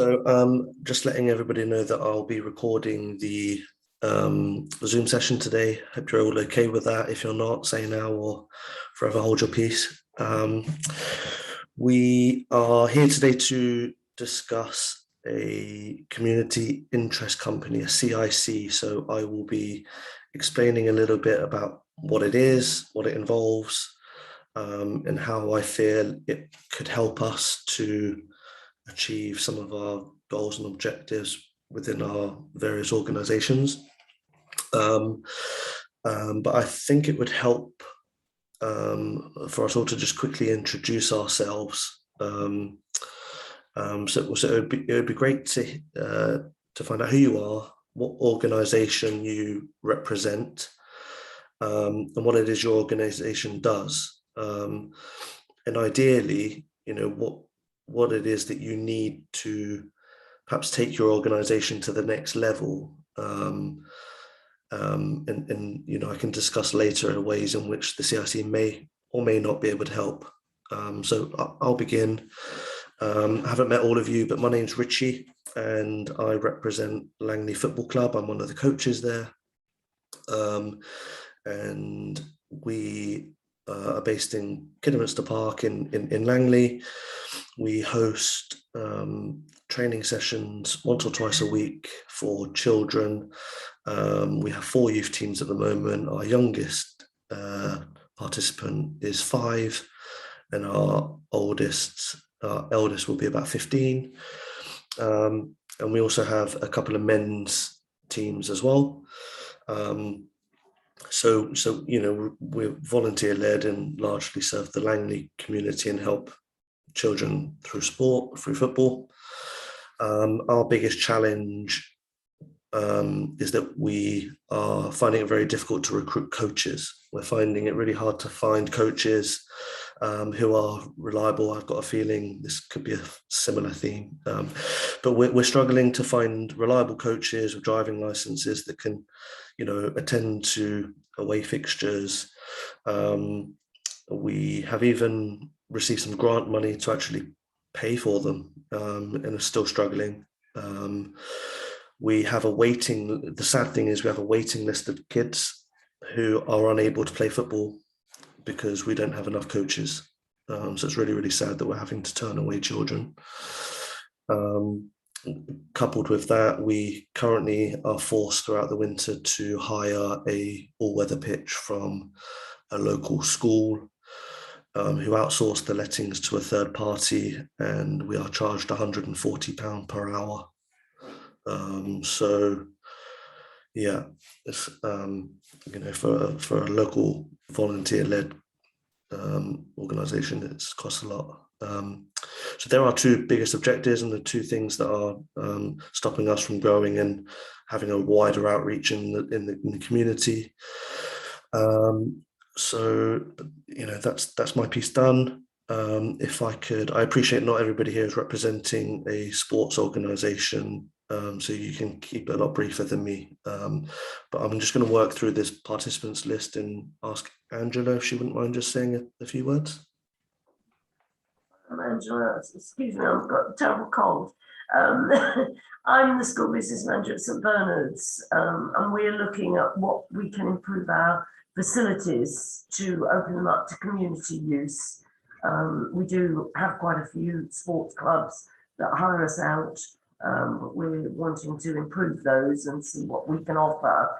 So just letting everybody know that I'll be recording the Zoom session today. Hope you're all okay with that. If you're not, say now or forever hold your peace. We are here today to discuss a community interest company, a CIC. So I will be explaining a little bit about what it is, what it involves, and how I feel it could help us to achieve some of our goals and objectives within our various organizations. But I think it would help for us all to just quickly introduce ourselves. So it would be great to find out who you are, what organization you represent, and what it is your organization does. And ideally, what it is that you need to perhaps take your organization to the next level. And I can discuss later ways in which the CIC may or may not be able to help. So I'll begin. I haven't met all of you, but my name's Richie and I represent Langley Football Club. I'm one of the coaches there. And we are based in Kidderminster Park in Langley. We host training sessions once or twice a week for children. We have 4 youth teams at the moment. Our youngest participant is 5, and our eldest will be about 15. And we also have a couple of men's teams as well. So we're volunteer led and largely serve the Langley community and help children through sport, through football. Our biggest challenge is that we are finding it very difficult to recruit coaches. We're finding it really hard to find coaches who are reliable. I've got a feeling this could be a similar theme, but we're struggling to find reliable coaches with driving licenses that can, attend to away fixtures. We have even received some grant money to actually pay for them, and are still struggling. We have the sad thing is we have a waiting list of kids who are unable to play football because we don't have enough coaches. So it's really, really sad that we're having to turn away children. Coupled with that, we currently are forced throughout the winter to hire a all-weather pitch from a local school who outsourced the lettings to a third party, and we are charged £140 per hour. So yeah, it's for a local volunteer-led organization, it's cost a lot. So there are 2 biggest objectives and the 2 things that are stopping us from growing and having a wider outreach in the community. So that's my piece done. If I could, I appreciate not everybody here is representing a sports organization, so you can keep it a lot briefer than me. But I'm just going to work through this participants list and ask Angela if she wouldn't mind just saying a few words. Angela, excuse me, I've got a terrible cold. I'm the school business manager at St Bernard's, and we're looking at what we can improve our facilities to open them up to community use. We do have quite a few sports clubs that hire us out, but we're wanting to improve those and see what we can offer.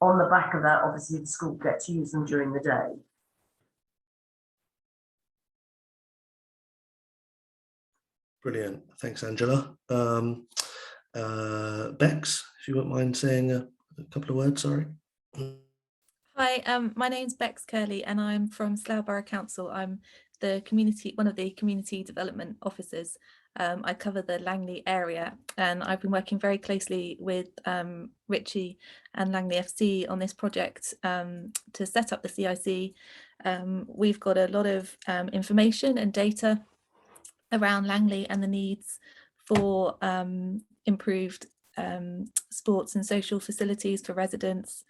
On the back of that, obviously the school gets to use them during the day. Brilliant. Thanks, Angela. Bex, if you wouldn't mind saying a couple of words, sorry. Hi, my name's Bex Curley and I'm from Slough Borough Council. I'm one of the community development officers. I cover the Langley area and I've been working very closely with Richie and Langley FC on this project to set up the CIC. We've got a lot of information and data around Langley and the needs for improved sports and social facilities for residents.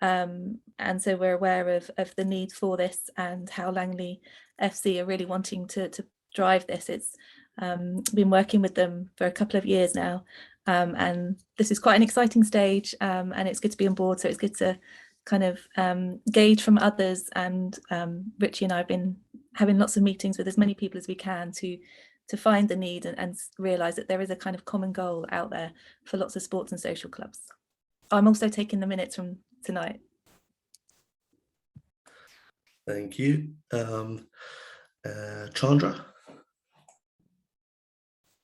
And so we're aware of the need for this and how Langley FC are really wanting to drive this. It's Been working with them for a couple of years now, and this is quite an exciting stage, and it's good to be on board. So it's good to kind of gauge from others, and Richie and I have been having lots of meetings with as many people as we can to find the need and realise that there is a kind of common goal out there for lots of sports and social clubs. I'm also taking the minutes from tonight. Thank you. Chandra?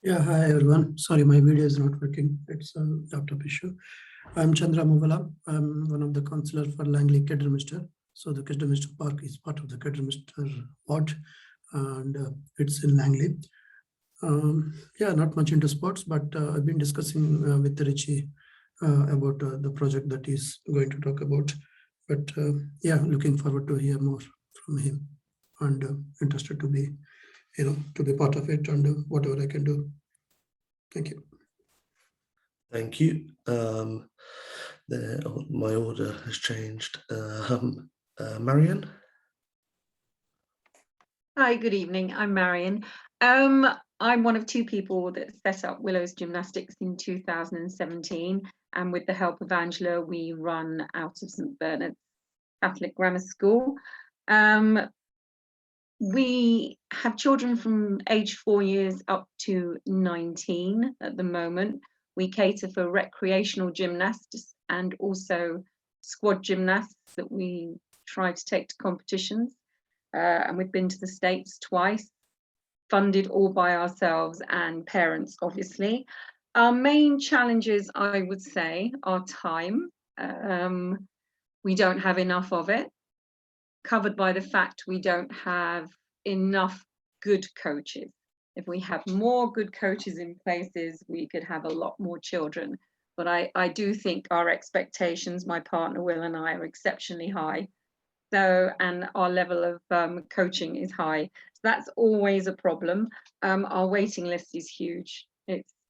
Yeah, hi everyone. Sorry, my video is not working. It's a laptop issue. I'm Chandra Movala. I'm one of the councillors for Langley Kidderminster. So the Kidderminster Park is part of the Kidderminster ward, and it's in Langley. Yeah, not much into sports, but I've been discussing with Richie about the project that he's going to talk about. But yeah, looking forward to hear more from him, and interested to be, to be part of it and whatever I can do. Thank you. Thank you. My order has changed. Marion? Hi, good evening. I'm Marion. I'm one of two people that set up Willow's Gymnastics in 2017, and with the help of Angela, we run out of St Bernard's Catholic Grammar School. We have children from age 4 years up to 19 at the moment. We cater for recreational gymnasts and also squad gymnasts that we try to take to competitions. And we've been to the States twice, funded all by ourselves and parents, obviously. Our main challenges, I would say, are time. We don't have enough of it, covered by the fact we don't have enough good coaches. If we have more good coaches in places, we could have a lot more children. But I do think our expectations, my partner Will and I, are exceptionally high. So, and our level of coaching is high. So that's always a problem. Our waiting list is huge.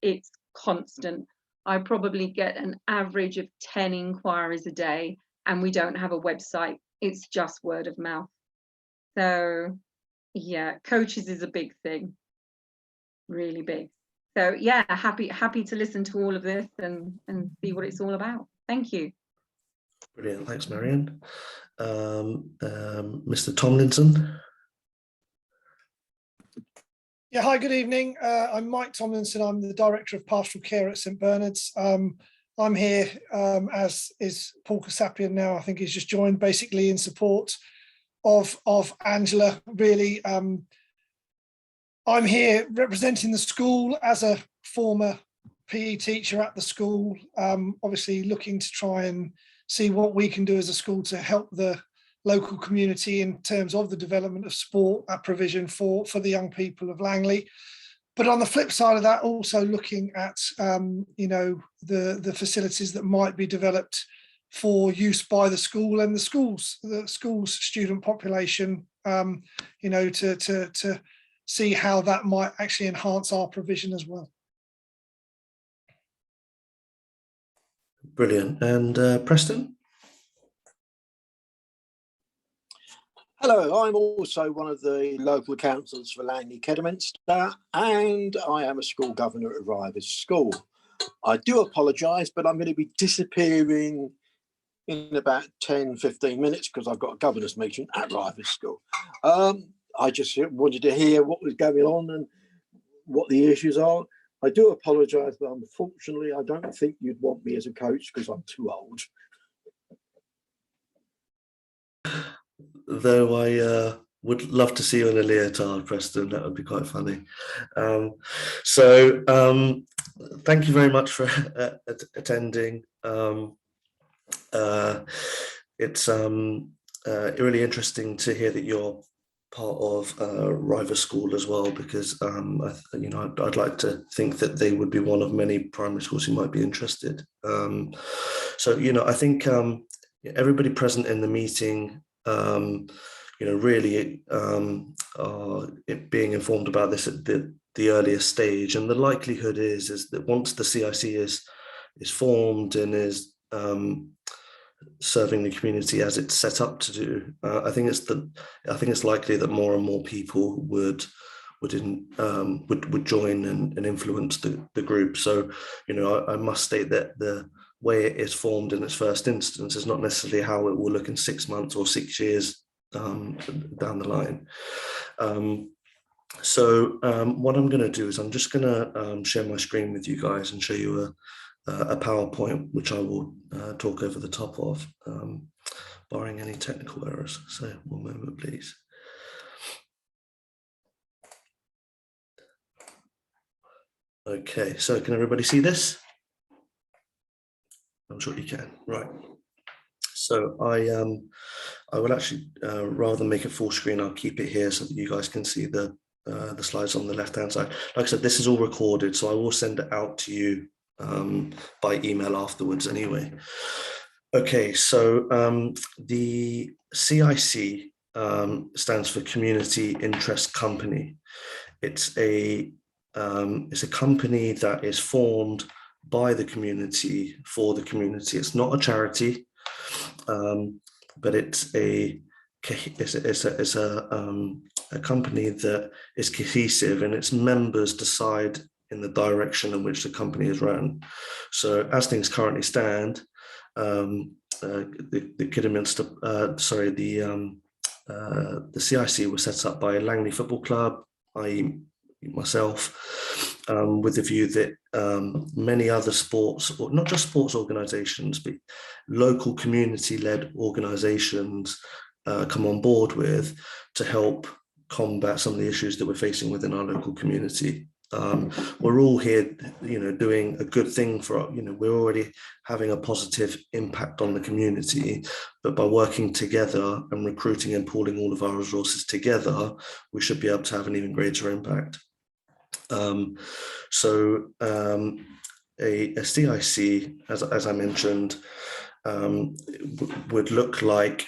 It's constant. I probably get an average of 10 inquiries a day, and we don't have a website. It's just word of mouth. So yeah, coaches is a big thing, really big. So yeah, happy to listen to all of this and see what it's all about. Thank you. Brilliant, thanks, Marion. Mr. Tomlinson? Yeah, hi, good evening. I'm Mike Tomlinson. I'm the Director of Pastoral Care at St Bernard's. I'm here, as is Paul Kasapian now. I think he's just joined, basically in support of Angela, really. I'm here representing the school as a former PE teacher at the school, obviously looking to try and see what we can do as a school to help the local community in terms of the development of sport provision for the young people of Langley. But on the flip side of that, also looking at the facilities that might be developed for use by the school and the school's student population, to see how that might actually enhance our provision as well. Brilliant. And Preston? Hello, I'm also one of the local councillors for Langley Kidderminster, and I am a school governor at Rivers School. I do apologise, but I'm going to be disappearing in about 10-15 minutes because I've got a governor's meeting at Rivers School. I just wanted to hear what was going on and what the issues are. I do apologise, but unfortunately I don't think you'd want me as a coach because I'm too old. Though I would love to see you in a leotard, Preston. That would be quite funny. Thank you very much for attending. It's really interesting to hear that you're part of Rivers School as well, because I'd like to think that they would be one of many primary schools who might be interested. I think everybody present in the meeting, really it being informed about this at the earliest stage, and the likelihood is that once the CIC is formed and is serving the community as it's set up to do, I think it's likely that more and more people would would join and influence the group. So, you know, I must state that the way it is formed in its first instance is not necessarily how it will look in 6 months or 6 years down the line. What I'm going to do is I'm just going to share my screen with you guys and show you a PowerPoint, which I will talk over the top of, barring any technical errors. So 1 moment, please. Okay, so can everybody see this? I'm sure you can. Right. So I will actually, rather than make it full screen, I'll keep it here so that you guys can see the slides on the left-hand side. Like I said, this is all recorded, so I will send it out to you by email afterwards anyway. Okay, so the CIC stands for Community Interest Company. It's a company that is formed by the community for the community. It's not a charity, but it's a company that is cohesive, and its members decide in the direction in which the company is run. So as things currently stand, the CIC was set up by Langley Football Club, i.e. myself, with the view that many other sports, or not just sports organisations, but local community-led organisations come on board with to help combat some of the issues that we're facing within our local community. We're all here, you know, doing a good thing for, you know, we're already having a positive impact on the community, but by working together and recruiting and pooling all of our resources together, we should be able to have an even greater impact. A CIC, as I mentioned, would look like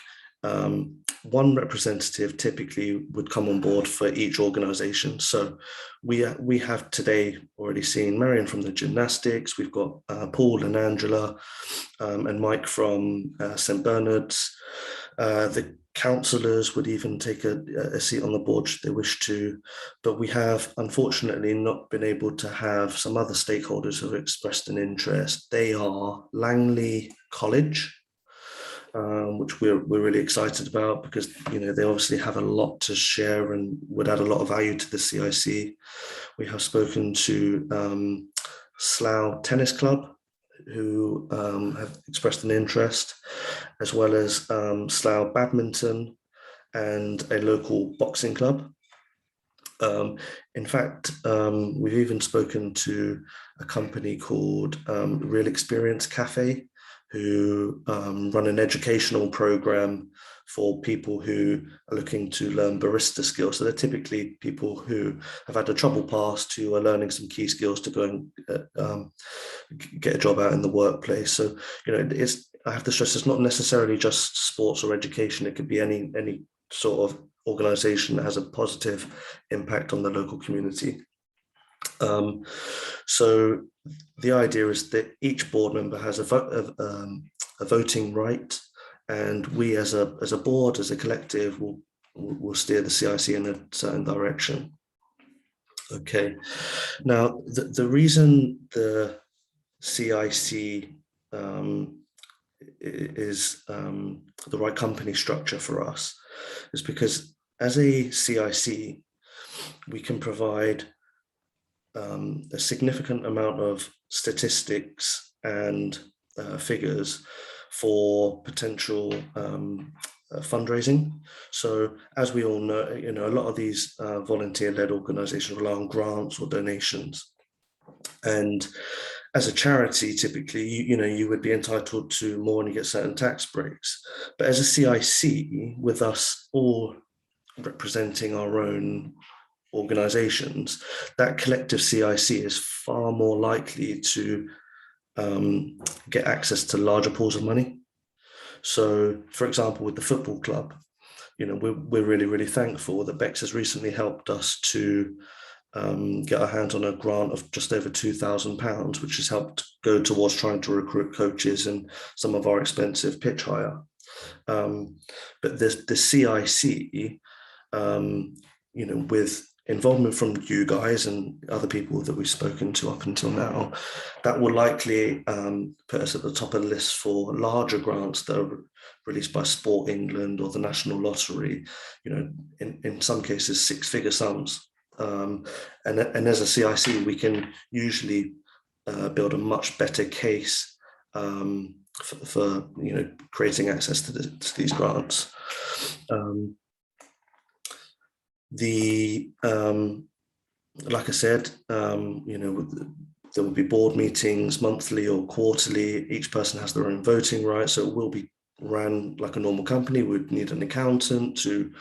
one representative typically would come on board for each organisation. So we have today already seen Marion from the gymnastics, we've got Paul and Angela and Mike from St Bernard's. The councillors would even take a seat on the board should they wish to, but we have unfortunately not been able to have some other stakeholders who have expressed an interest. They are Langley College, which we're really excited about, because, you know, they obviously have a lot to share and would add a lot of value to the CIC. We have spoken to Slough Tennis Club, who have expressed an interest, as well as Slough Badminton and a local boxing club. In fact, we've even spoken to a company called Real Experience Cafe, who run an educational program for people who are looking to learn barista skills. So they're typically people who have had a troubled past, who are learning some key skills to go and get a job out in the workplace. So, you know, I have to stress, it's not necessarily just sports or education. It could be any sort of organisation that has a positive impact on the local community. So the idea is that each board member has a voting right, and we as a board, as a collective, will steer the CIC in a certain direction. Okay, now the reason the CIC is the right company structure for us is because as a CIC, we can provide a significant amount of statistics and figures for potential fundraising. So as we all know, you know, a lot of these volunteer-led organizations rely on grants or donations. And as a charity, typically, you would be entitled to more and you get certain tax breaks. But as a CIC, with us all representing our own organizations, that collective CIC is far more likely to get access to larger pools of money. So, for example, with the football club, you know, we're really, really thankful that Bex has recently helped us to get our hands on a grant of just over £2,000, which has helped go towards trying to recruit coaches and some of our expensive pitch hire. But the CIC, you know, with involvement from you guys and other people that we've spoken to up until now, that will likely put us at the top of the list for larger grants that are released by Sport England or the National Lottery, you know, in some cases 6-figure sums. And as a CIC, we can usually build a much better case for you know, creating access to these grants. Like I said, you know, there will be board meetings monthly or quarterly. Each person has their own voting rights, so it will be ran like a normal company. We'd need an accountant to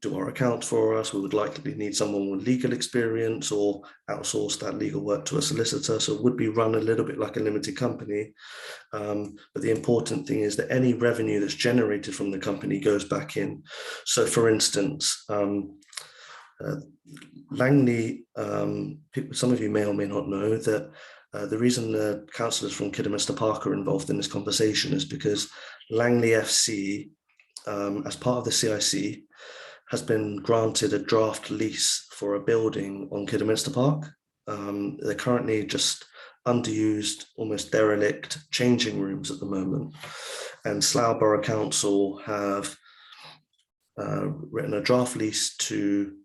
do our accounts for us. We would likely need someone with legal experience or outsource that legal work to a solicitor. So it would be run a little bit like a limited company. But the important thing is that any revenue that's generated from the company goes back in. So for instance, Langley, some of you may or may not know that the reason the councillors from Kidderminster Park are involved in this conversation is because Langley FC, as part of the CIC, has been granted a draft lease for a building on Kidderminster Park. They're currently just underused, almost derelict changing rooms at the moment. And Slough Borough Council have written a draft lease to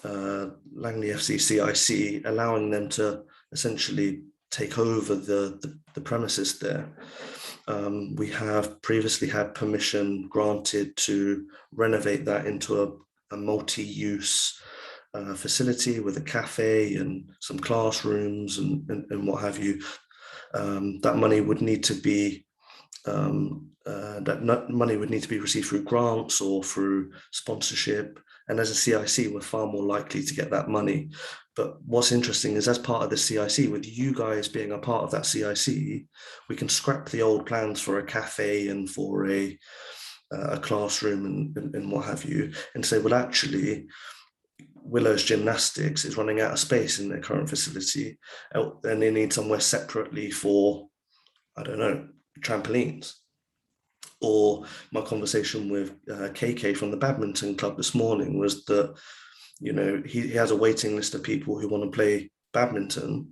Langley FC CIC, allowing them to essentially take over the premises there. We have previously had permission granted to renovate that into a multi-use facility with a cafe and some classrooms and what have you. That money would need to be received through grants or through sponsorship. And as a CIC, we're far more likely to get that money. But what's interesting is, as part of the CIC, with you guys being a part of that CIC, we can scrap the old plans for a cafe and for a classroom and what have you, and say, well, actually, Willow's Gymnastics is running out of space in their current facility, and they need somewhere separately for, I don't know, trampolines. Or my conversation with KK from the badminton club this morning was that, you know, he has a waiting list of people who want to play badminton,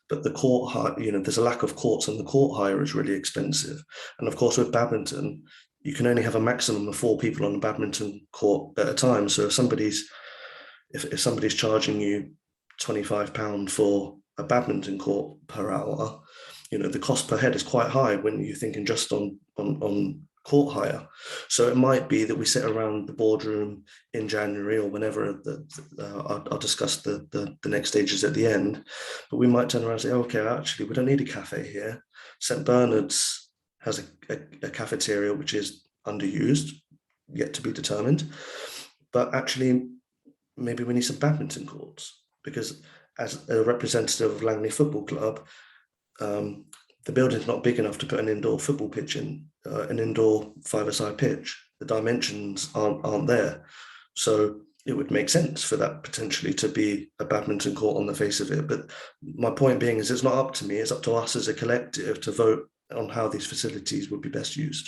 but the court hire, you know, there's a lack of courts and the court hire is really expensive. And of course, with badminton, you can only have a maximum of 4 people on a badminton court at a time. So if somebody's charging you £25 for a badminton court per hour, you know, the cost per head is quite high when you're thinking just on court hire. So it might be that we sit around the boardroom in January or whenever I'll discuss the next stages at the end, but we might turn around and say, okay, actually, we don't need a cafe here. St. Bernard's has a cafeteria which is underused, yet to be determined, but actually maybe we need some badminton courts, because as a representative of Langley Football Club, the building's not big enough to put an indoor football pitch in, an indoor 5-a-side pitch. The dimensions aren't there. So it would make sense for that potentially to be a badminton court on the face of it. But my point being is, it's not up to me, it's up to us as a collective to vote on how these facilities would be best used.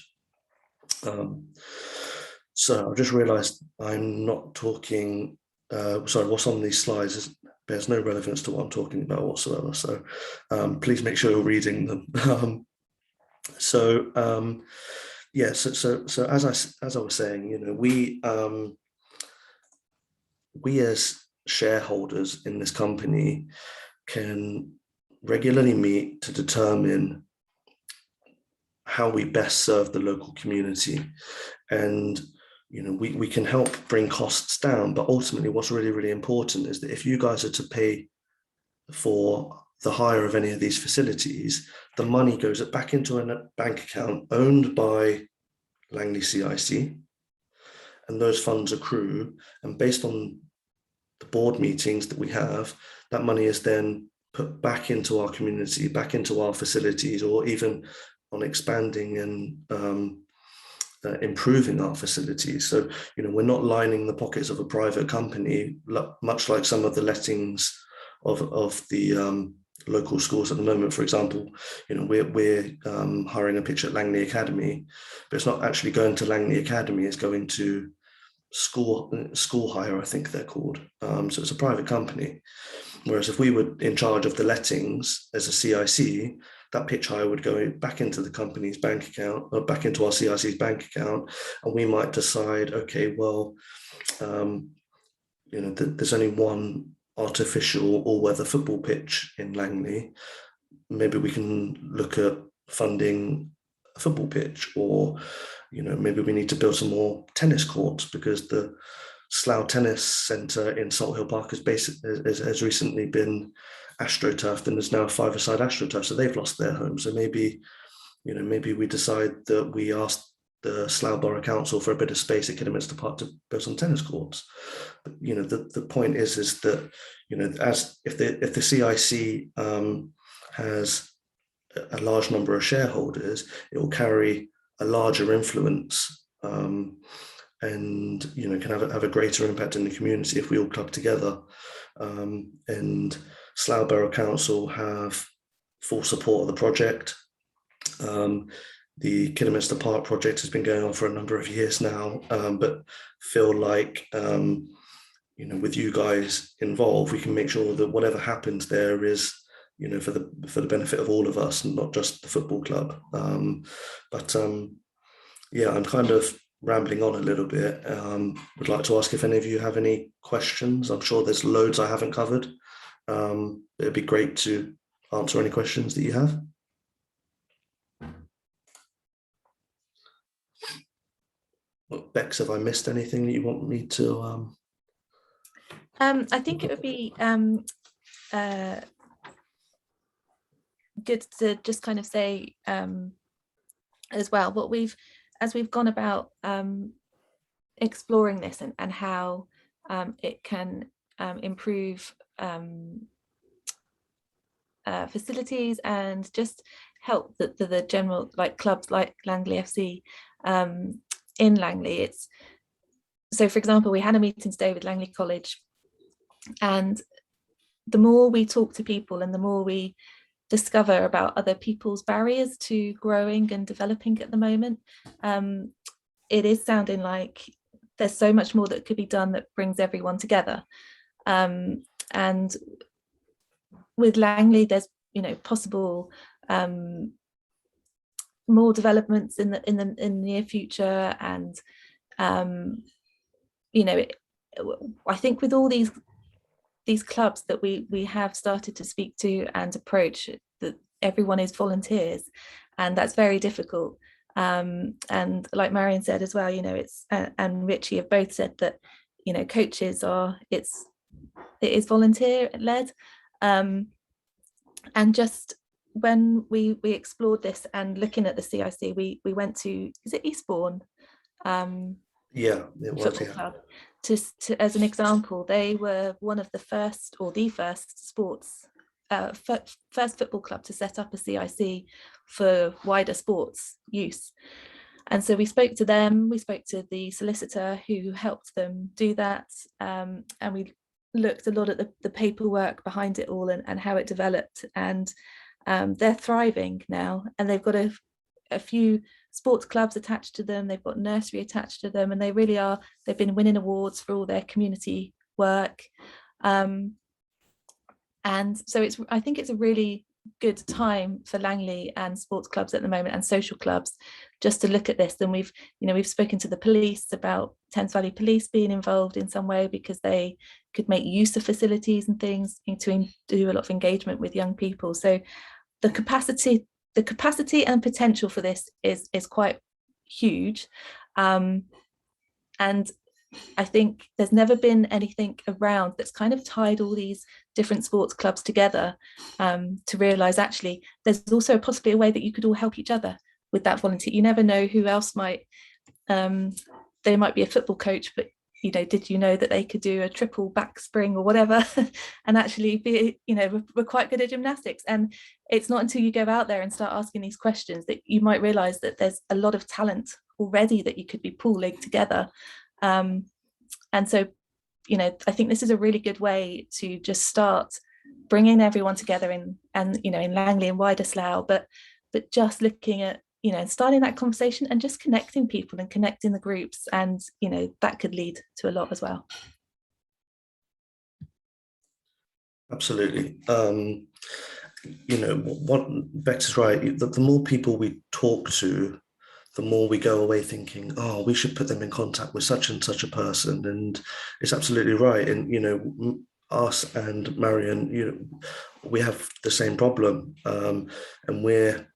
So I just realized I'm not talking, sorry, what's on these slides bears no relevance to what I'm talking about whatsoever. So please make sure you're reading them. So as I was saying, you know, we as shareholders in this company can regularly meet to determine how we best serve the local community. And you know, we can help bring costs down, but ultimately what's really, really important is that if you guys are to pay for the hire of any of these facilities, the money goes back into a bank account owned by Langley CIC, and those funds accrue, and based on the board meetings that we have, that money is then put back into our community, back into our facilities, or even on expanding and improving our facilities. So, you know, we're not lining the pockets of a private company, much like some of the lettings of the local schools at the moment. For example, you know, we're hiring a pitch at Langley Academy, but it's not actually going to Langley Academy, it's going to school hire, I think they're called. So it's a private company. Whereas if we were in charge of the lettings as a CIC, that pitch hire would go back into the company's bank account, or back into our CIC's bank account, and we might decide, okay, well, there's only one artificial all-weather football pitch in Langley. Maybe we can look at funding a football pitch, or maybe we need to build some more tennis courts, because the Slough Tennis Centre in Salt Hill Park has recently been astroturfed, and is now a five-a-side astroturf, so they've lost their home. So maybe we decide that we ask the Slough Borough Council for a bit of space at Kidderminster Park to build some tennis courts. But, the point is that as if the CIC has a large number of shareholders, it will carry a larger influence, and can have a greater impact in the community if we all club together. And Slough Borough Council have full support of the project. The Kidderminster Park project has been going on for a number of years now, but feel like with you guys involved, we can make sure that whatever happens there is for the benefit of all of us, and not just the football club. Yeah, I'm kind of rambling on a little bit. Would like to ask if any of you have any questions. I'm sure there's loads I haven't covered. It'd be great to answer any questions that you have. Well, Bex, have I missed anything that you want me to? I think it would be good to just kind of say as well as we've gone about exploring this and how it can improve facilities and just help the general, like, clubs like Langley FC in Langley. So for example, we had a meeting today with Langley College, and the more we talk to people and the more we discover about other people's barriers to growing and developing at the moment, it is sounding like there's so much more that could be done that brings everyone together. And with Langley, there's possible more developments in the near future, and I think with all these clubs that we have started to speak to and approach, that everyone is volunteers, and that's very difficult. And like Marion said as well, it's and Richie have both said that coaches it is volunteer led, and just when we explored this and looking at the CIC, we went to, is it Eastbourne? Yeah, it was, football club. To as an example, they were one of the first, or the first sports first football club to set up a CIC for wider sports use. And so we spoke to them, we spoke to the solicitor who helped them do that, and we looked a lot at the paperwork behind it all and how it developed, and they're thriving now, and they've got a few sports clubs attached to them, they've got nursery attached to them, and they really are, they've been winning awards for all their community work. And so I think it's a really good time for Langley and sports clubs at the moment, and social clubs, just to look at this. And we've spoken to the police about Thames Valley Police being involved in some way, because they could make use of facilities and things to do a lot of engagement with young people. So the capacity and potential for this is quite huge, and I think there's never been anything around that's kind of tied all these different sports clubs together, to realise actually there's also possibly a way that you could all help each other with that volunteer. You never know who else might, they might be a football coach, but did you know that they could do a triple back spring or whatever and actually be, we're quite good at gymnastics. And it's not until you go out there and start asking these questions that you might realise that there's a lot of talent already that you could be pooling together. And so, I think this is a really good way to just start bringing everyone together in Langley and wider Slough, but just looking at starting that conversation and just connecting people and connecting the groups, and that could lead to a lot as well. Absolutely. What Bex is right. The more people we talk to, the more we go away thinking, oh, we should put them in contact with such and such a person. And it's absolutely right. And, us and Marion, we have the same problem. And we're,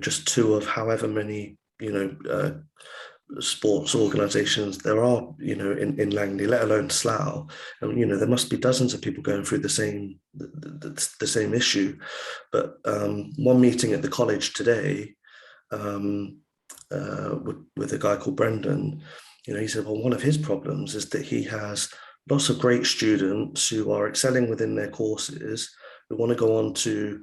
just two of however many, sports organizations there are, in Langley, let alone Slough. And, there must be dozens of people going through the same issue. But one meeting at the college today, with a guy called Brendan, he said, well, one of his problems is that he has lots of great students who are excelling within their courses, who want to go on to,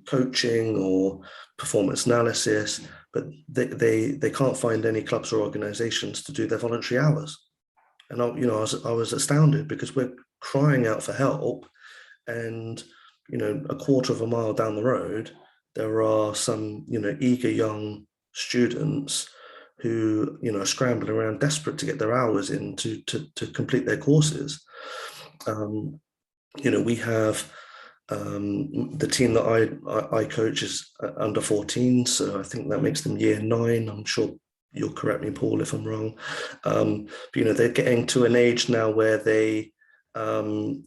coaching or performance analysis, but they can't find any clubs or organizations to do their voluntary hours. And I was astounded, because we're crying out for help, and a quarter of a mile down the road there are some eager young students who are scrambling around, desperate to get their hours in to complete their courses. We have the team that I coach is under 14, so I think that makes them year 9. I'm sure you'll correct me, Paul, if I'm wrong. But they're getting to an age now where they could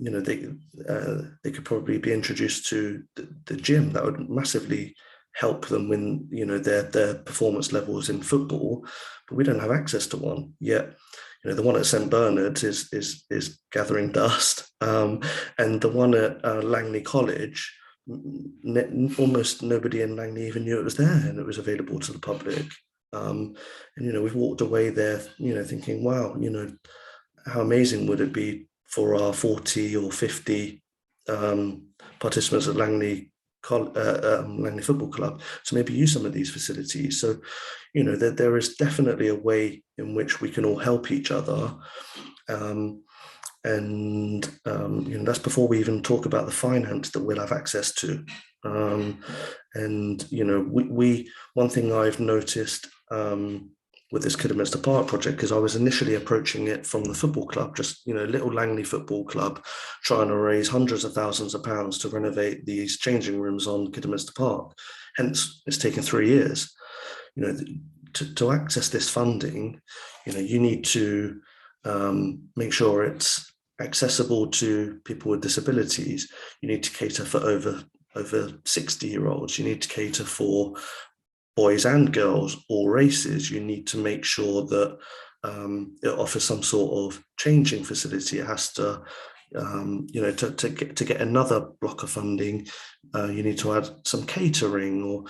probably be introduced to the gym. That would massively help them when their performance levels in football, but we don't have access to one yet. The one at St Bernard's is gathering dust, and the one at Langley College, almost nobody in Langley even knew it was there and it was available to the public. And we've walked away there, thinking, wow, how amazing would it be for our 40 or 50 participants at Langley Football Club to maybe use some of these facilities. So there is definitely a way in which we can all help each other, and that's before we even talk about the finance that we'll have access to. And one thing I've noticed with this Kidderminster Park project, because I was initially approaching it from the football club, just little Langley Football Club, trying to raise hundreds of thousands of pounds to renovate these changing rooms on Kidderminster Park. Hence, it's taken 3 years. To access this funding, you need to make sure it's accessible to people with disabilities. You need to cater for over 60-year-olds. You need to cater for boys and girls, all races. You need to make sure that it offers some sort of changing facility. It has to, to get another block of funding, you need to add some catering, or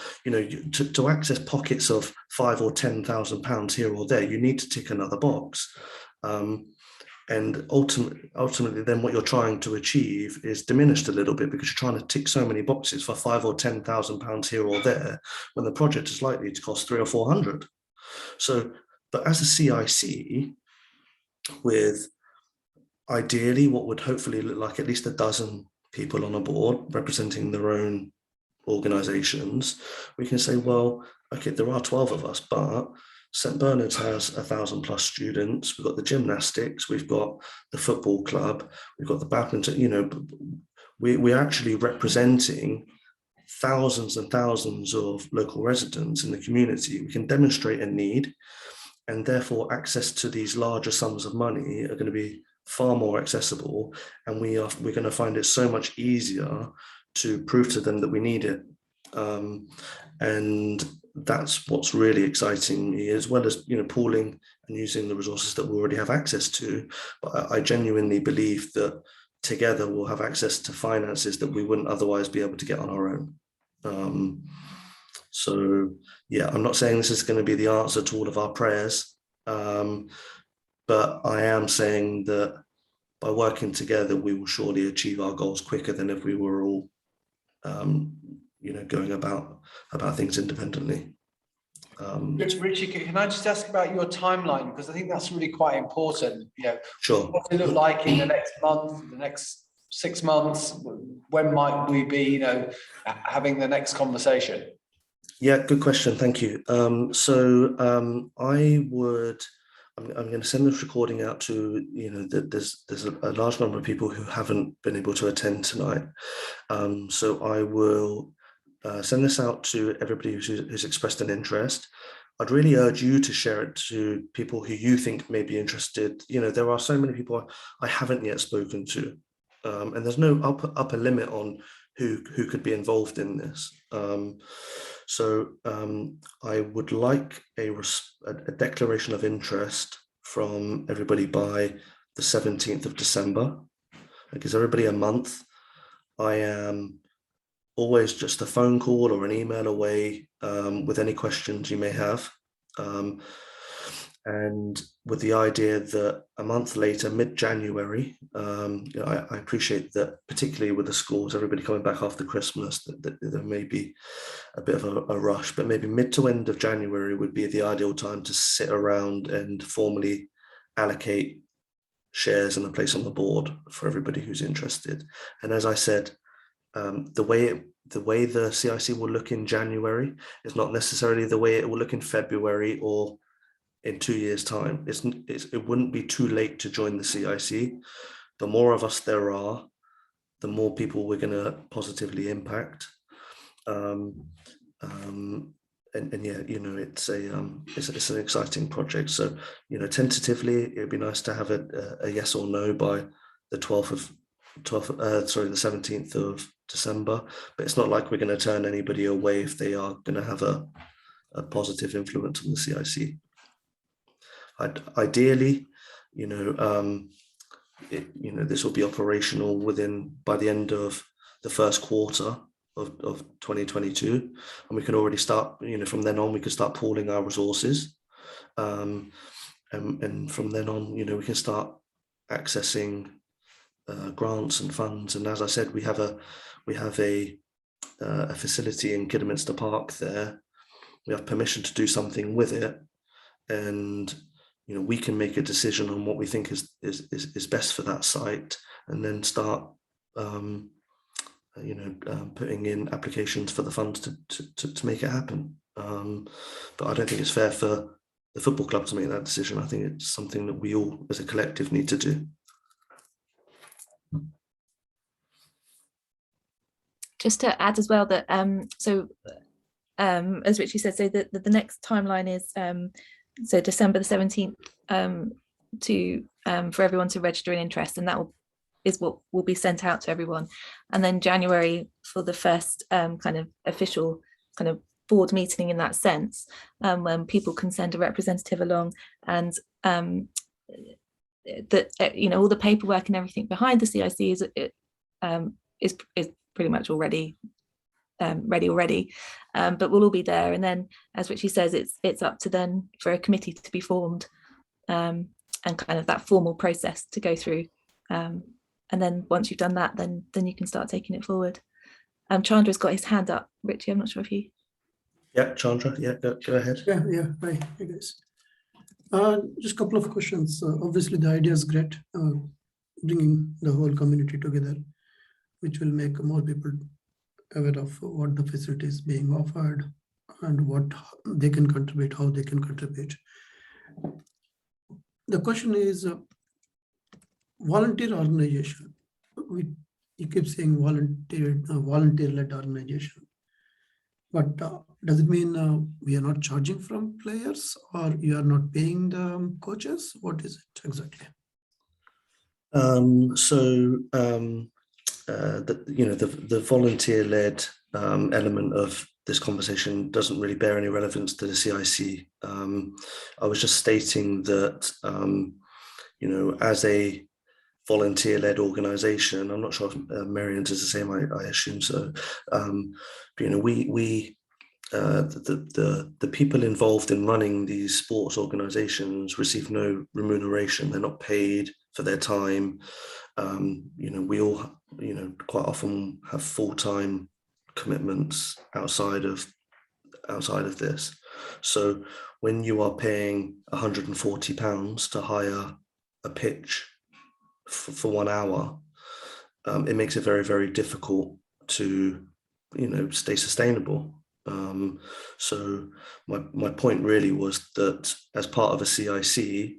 to access pockets of £5,000 or £10,000 here or there. You need to tick another box. And ultimately, then what you're trying to achieve is diminished a little bit, because you're trying to tick so many boxes for £5,000 or £10,000 here or there, when the project is likely to cost 300 or 400. So, but as a CIC, with ideally what would hopefully look like at least a dozen people on a board representing their own organisations, we can say, well, okay, there are 12 of us, but St Bernard's has 1,000+ students. We've got the gymnastics, we've got the football club, we've got the badminton. We're actually representing thousands and thousands of local residents in the community. We can demonstrate a need, and therefore access to these larger sums of money are going to be far more accessible, and we're going to find it so much easier to prove to them that we need it. And that's what's really exciting me, as well as pooling and using the resources that we already have access to. But I genuinely believe that together we'll have access to finances that we wouldn't otherwise be able to get on our own. So yeah, I'm not saying this is going to be the answer to all of our prayers, but I am saying that by working together, we will surely achieve our goals quicker than if we were all going about things independently. Richie, can I just ask about your timeline? Because I think that's really quite important. Sure. What does it look like in the next month, the next 6 months? When might we be, having the next conversation? Yeah, good question. Thank you. I'm going to send this recording out to, there's a large number of people who haven't been able to attend tonight. So I will send this out to everybody who's expressed an interest. I'd really urge you to share it to people who you think may be interested. There are so many people I haven't yet spoken to, and there's no upper limit on who could be involved in this. I would like a declaration of interest from everybody by the 17th of December. It gives everybody a month. I am always just a phone call or an email away with any questions you may have. And with the idea that a month later, mid-January, I appreciate that particularly with the schools, everybody coming back after Christmas, that there may be a bit of a rush, but maybe mid to end of January would be the ideal time to sit around and formally allocate shares and a place on the board for everybody who's interested. And as I said, the way the CIC will look in January is not necessarily the way it will look in February or in 2 years' time. It wouldn't be too late to join the CIC. The more of us there are, the more people we're going to positively impact. It's an exciting project. So, tentatively, it'd be nice to have a yes or no by the 17th of December. But it's not like we're going to turn anybody away if they are going to have a positive influence on the CIC. Ideally, this will be operational by the end of the first quarter of 2022, and we can already start. From then on, we can start pooling our resources, and from then on, we can start accessing grants and funds. And as I said, we have a facility in Kidderminster Park there. We have permission to do something with it, and we can make a decision on what we think is best for that site, and then start putting in applications for the funds to make it happen. But I don't think it's fair for the football club to make that decision. I think it's something that we all as a collective need to do. Just to add as well that as Richie said, so the next timeline is so December the 17th for everyone to register an interest, and that is what will be sent out to everyone. And then January for the first kind of official kind of board meeting in that sense, when people can send a representative along, and that all the paperwork and everything behind the CIC is pretty much already ready already, but we'll all be there. And then, as Richie says, it's up to then for a committee to be formed, and kind of that formal process to go through. And then once you've done that, then you can start taking it forward. Chandra's got his hand up. Richie, I'm not sure if you. Yeah, Chandra. Yeah, go ahead. Yeah. Hi guys. Just a couple of questions. Obviously, the idea is great, bringing the whole community together, which will make more people aware of what the facilities being offered and what they can contribute, how they can contribute. The question is volunteer organization. You keep saying volunteer-led organization, but does it mean we are not charging from players, or you are not paying the coaches? What is it exactly? The volunteer-led element of this conversation doesn't really bear any relevance to the CIC. I was just stating that, as a volunteer-led organization, I'm not sure if Marian's is the same, I assume so. The people involved in running these sports organizations receive no remuneration. They're not paid for their time. We all, quite often have full-time commitments outside of this. So when you are paying £140 to hire a pitch for 1 hour, it makes it very, very difficult to, stay sustainable. So my point really was that as part of a CIC,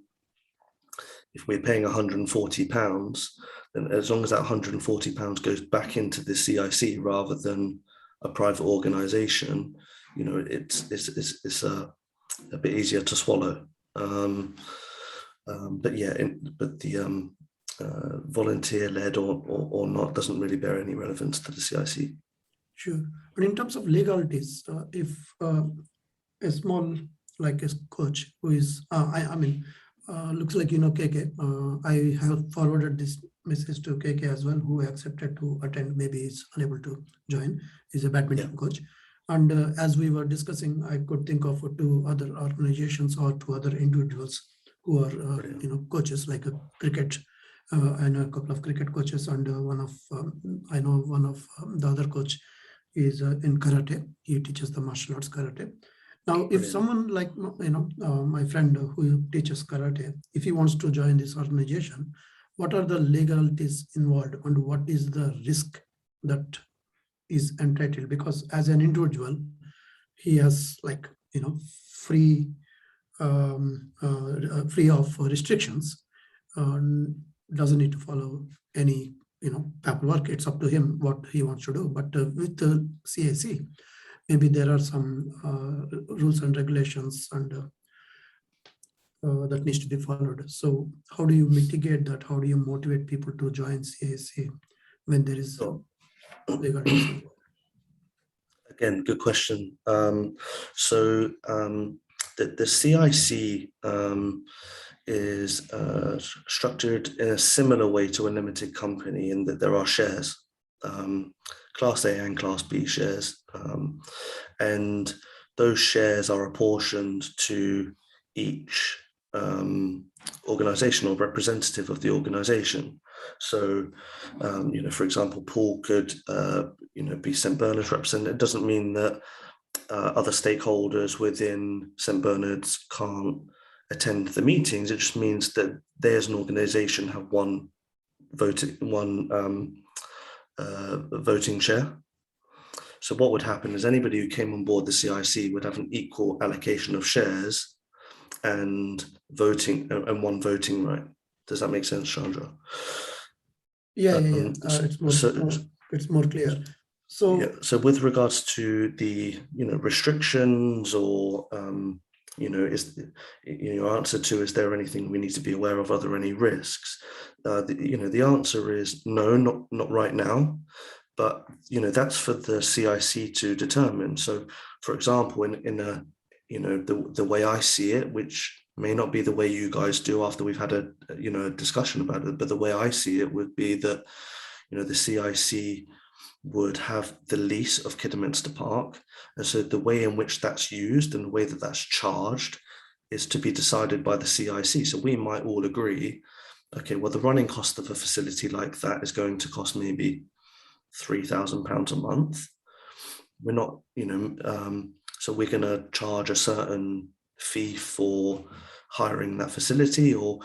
if we're paying £140, then as long as that £140 goes back into the CIC rather than a private organisation, you know, it's a bit easier to swallow. But yeah, but the volunteer-led or not doesn't really bear any relevance to the CIC. Sure. But in terms of legalities, if a small, like a coach who is, looks like, you know, KK, I have forwarded this message to KK as well, who accepted to attend, maybe is unable to join, is a badminton coach. And as we were discussing, I could think of 2 other organizations or 2 other individuals who are, you know, coaches, like a cricket, and a couple of cricket coaches. And I know one of the other coach is in karate. He teaches the martial arts karate. Now, if someone like, you know, my friend who teaches karate, if he wants to join this organization, what are the legalities involved and what is the risk that is entitled? Because as an individual, he has, like, you know, free of restrictions, doesn't need to follow any, you know, paperwork. It's up to him what he wants to do. But with the CIC, maybe there are some rules and regulations and that needs to be followed. So how do you mitigate that? How do you motivate people to join CIC when there is legal reason? Again, good question. So the CIC is structured in a similar way to a limited company in that there are shares, Class A and Class B shares, and those shares are apportioned to each organization or representative of the organization. So, you know, for example, Paul could, you know, be St. Bernard's representative. It doesn't mean that other stakeholders within St. Bernard's can't attend the meetings. It just means that they as an organization have one voting share. So what would happen is anybody who came on board the CIC would have an equal allocation of shares and voting and one voting right. Does that make sense, Chandra? Yeah. It's more clear. So, yeah, so with regards to the, you know, restrictions or, you know, your answer to, is there anything we need to be aware of? Are there any risks? You know, the answer is no, not right now. But, you know, that's for the CIC to determine. So, for example, in a, you know, the way I see it, which may not be the way you guys do after we've had a, you know, a discussion about it, but the way I see it would be that, you know, the CIC would have the lease of Kidderminster Park. And so the way in which that's used and the way that that's charged is to be decided by the CIC. So we might all agree, okay, well, the running cost of a facility like that is going to cost maybe £3,000 a month. We're not, you know, so we're going to charge a certain fee for hiring that facility, or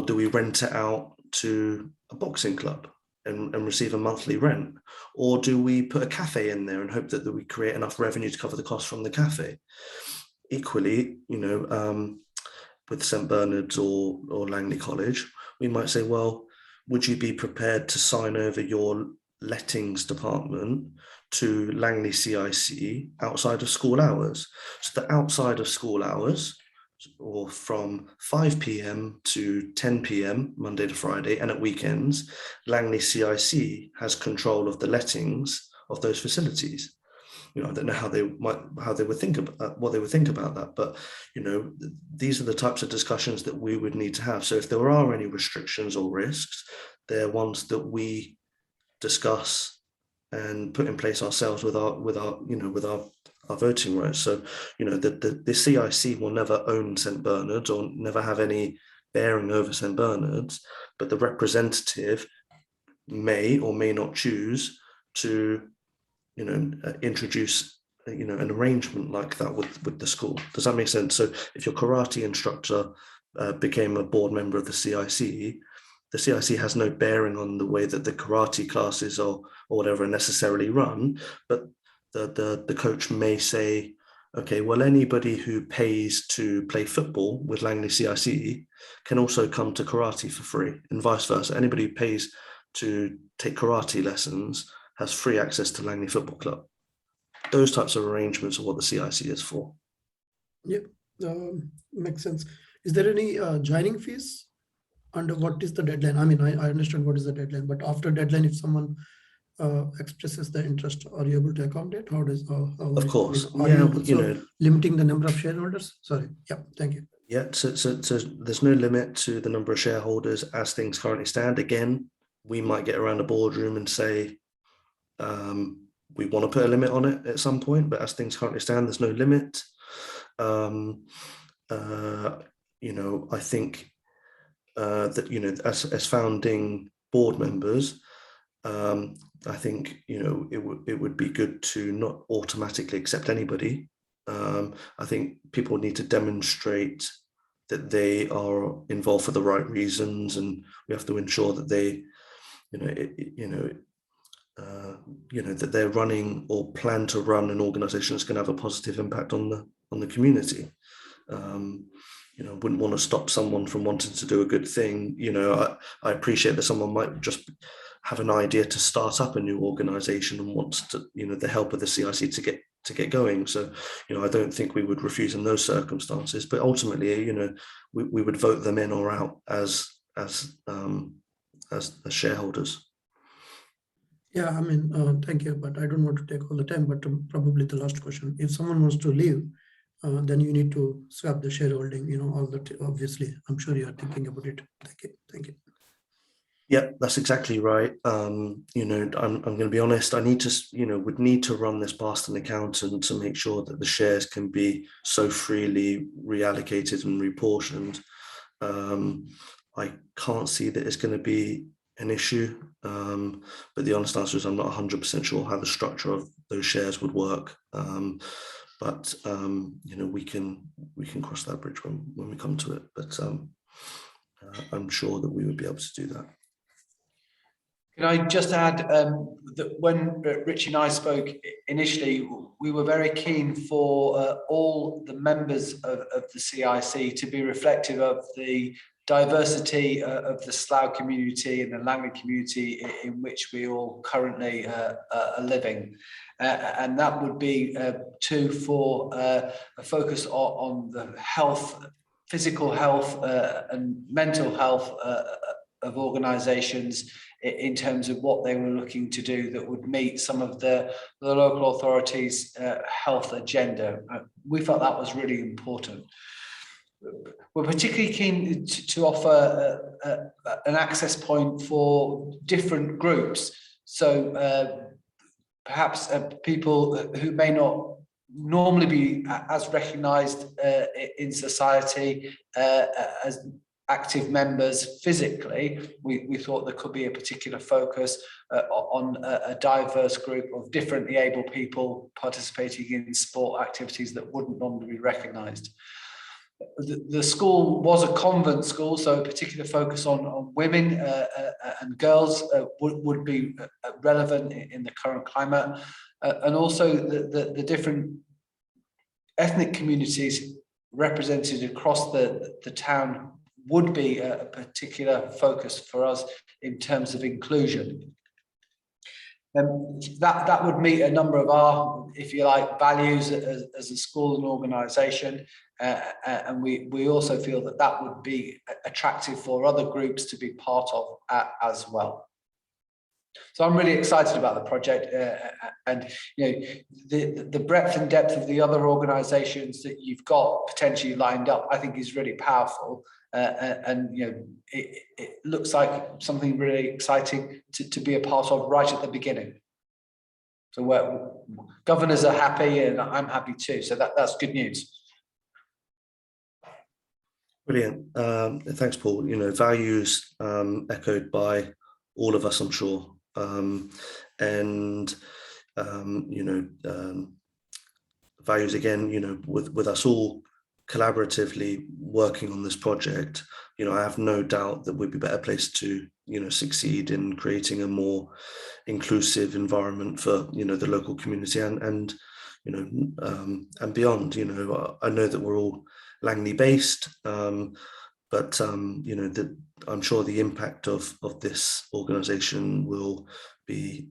do we rent it out to a boxing club and receive a monthly rent? Or do we put a cafe in there and hope that we create enough revenue to cover the cost from the cafe? Equally, you know, with St. Bernard's or Langley College, we might say, well, would you be prepared to sign over your lettings department to Langley CIC outside of school hours? So the outside of school hours, or from 5 p.m. to 10 p.m. Monday to Friday, and at weekends, Langley CIC has control of the lettings of those facilities. You know, I don't know what they would think about that, but you know, these are the types of discussions that we would need to have. So if there are any restrictions or risks, they're ones that we discuss and put in place ourselves with our voting rights. So, you know, the CIC will never own St. Bernard's or never have any bearing over St. Bernard's, but the representative may or may not choose to, you know, introduce, you know, an arrangement like that with the school. Does that make sense? So if your karate instructor became a board member of the CIC has no bearing on the way that the karate classes or whatever necessarily run, but the coach may say, okay, well, anybody who pays to play football with Langley CIC can also come to karate for free, and vice versa. Anybody who pays to take karate lessons has free access to Langley Football Club. Those types of arrangements are what the CIC is for. Yep, makes sense. Is there any joining fees? And what is the deadline? I mean, I understand what is the deadline, but after deadline, if someone expresses the interest, are you able to accommodate? How does? Of course, are you also limiting the number of shareholders? Sorry. Yeah, thank you. Yeah, so there's no limit to the number of shareholders as things currently stand. Again, we might get around a boardroom and say we want to put a limit on it at some point, but as things currently stand, there's no limit. I think that as founding board members, I think it would be good to not automatically accept anybody. I think people need to demonstrate that they are involved for the right reasons, and we have to ensure that they, that they're running or plan to run an organisation that's going to have a positive impact on the community. Wouldn't want to stop someone from wanting to do a good thing. I appreciate that someone might just have an idea to start up a new organisation and wants to, the help of the CIC to get going. So, I don't think we would refuse in those circumstances. But ultimately, we would vote them in or out as shareholders. Yeah, I mean, thank you, but I don't want to take all the time. But probably the last question: if someone wants to leave, then you need to swap the shareholding. All that. Obviously, I'm sure you are thinking about it. Thank you. Yeah, that's exactly right. I'm going to be honest. I need to, would need to run this past an accountant to make sure that the shares can be so freely reallocated and reportioned. I can't see that it's going to be an issue, but the honest answer is I'm not 100% sure how the structure of those shares would work. But we can cross that bridge when we come to it. But I'm sure that we would be able to do that. Can I just add that when Richie and I spoke initially, we were very keen for all the members of the CIC to be reflective of the diversity of the Slough community and the Langley community in which we all currently are living. And that would be for a focus on the health, physical health and mental health of organisations in terms of what they were looking to do that would meet some of the local authorities' health agenda. We felt that was really important. We're particularly keen to offer an access point for different groups. So perhaps people who may not normally be as recognised in society as active members physically, we thought there could be a particular focus on a diverse group of differently able people participating in sport activities that wouldn't normally be recognised. The school was a convent school, so a particular focus on women and girls would be relevant in the current climate, and also the different ethnic communities represented across the town would be a particular focus for us in terms of inclusion. That would meet a number of our, if you like, values as a school and organisation, and we also feel that would be attractive for other groups to be part of as well. So I'm really excited about the project, and the breadth and depth of the other organisations that you've got potentially lined up, I think, is really powerful. And it looks like something really exciting to be a part of right at the beginning. So governors are happy, and I'm happy too. So that's good news. Brilliant. Thanks, Paul. Values echoed by all of us, I'm sure. Values again. With us all collaboratively working on this project, I have no doubt that we'd be better placed to succeed in creating a more inclusive environment for the local community and beyond. I know that we're all Langley based, but I'm sure the impact of this organisation will be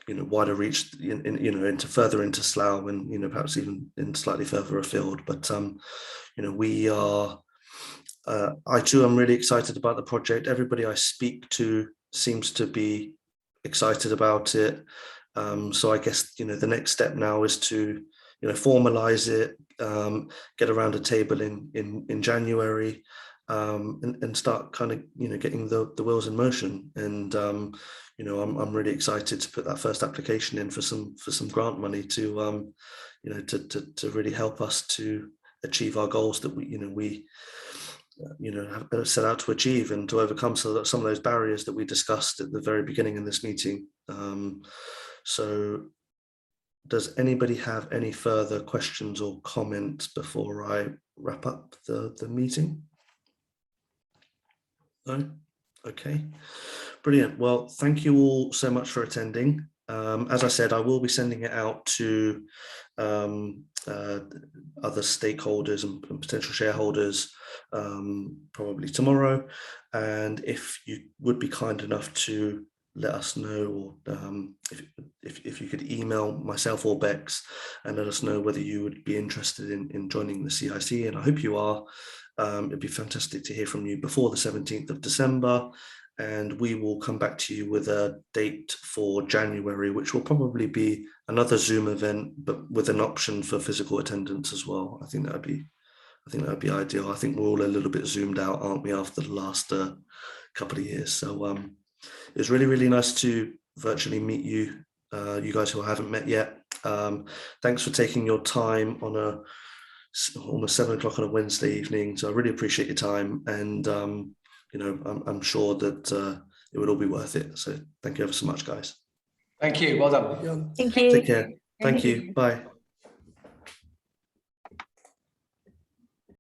wider reach into further into Slough and perhaps even in slightly further afield. But we are. I too am really excited about the project. Everybody I speak to seems to be excited about it. So I guess the next step now is to formalise it, get around a table in January, and start kind of getting the wheels in motion. And I'm really excited to put that first application in for some grant money to to really help us to achieve our goals that we have set out to achieve, and to overcome some of those barriers that we discussed at the very beginning in this meeting. So does anybody have any further questions or comments before I wrap up the meeting? No? Okay, brilliant. Well, thank you all so much for attending. As I said, I will be sending it out to other stakeholders and potential shareholders probably tomorrow. And if you would be kind enough to let us know, or if you could email myself or Bex and let us know whether you would be interested in joining the CIC, and I hope you are. It'd be fantastic to hear from you before the 17th of December, and we will come back to you with a date for January, which will probably be another Zoom event, but with an option for physical attendance as well. I think that'd be ideal. I think we're all a little bit zoomed out, aren't we, after the last couple of years? So it was really, really nice to virtually meet you, you guys who I haven't met yet. Thanks for taking your time on almost 7 o'clock on a Wednesday evening. So I really appreciate your time, and I'm sure that it would all be worth it. So thank you ever so much, guys. Thank you. Well done. Thank you. Take care. Thank you. Bye.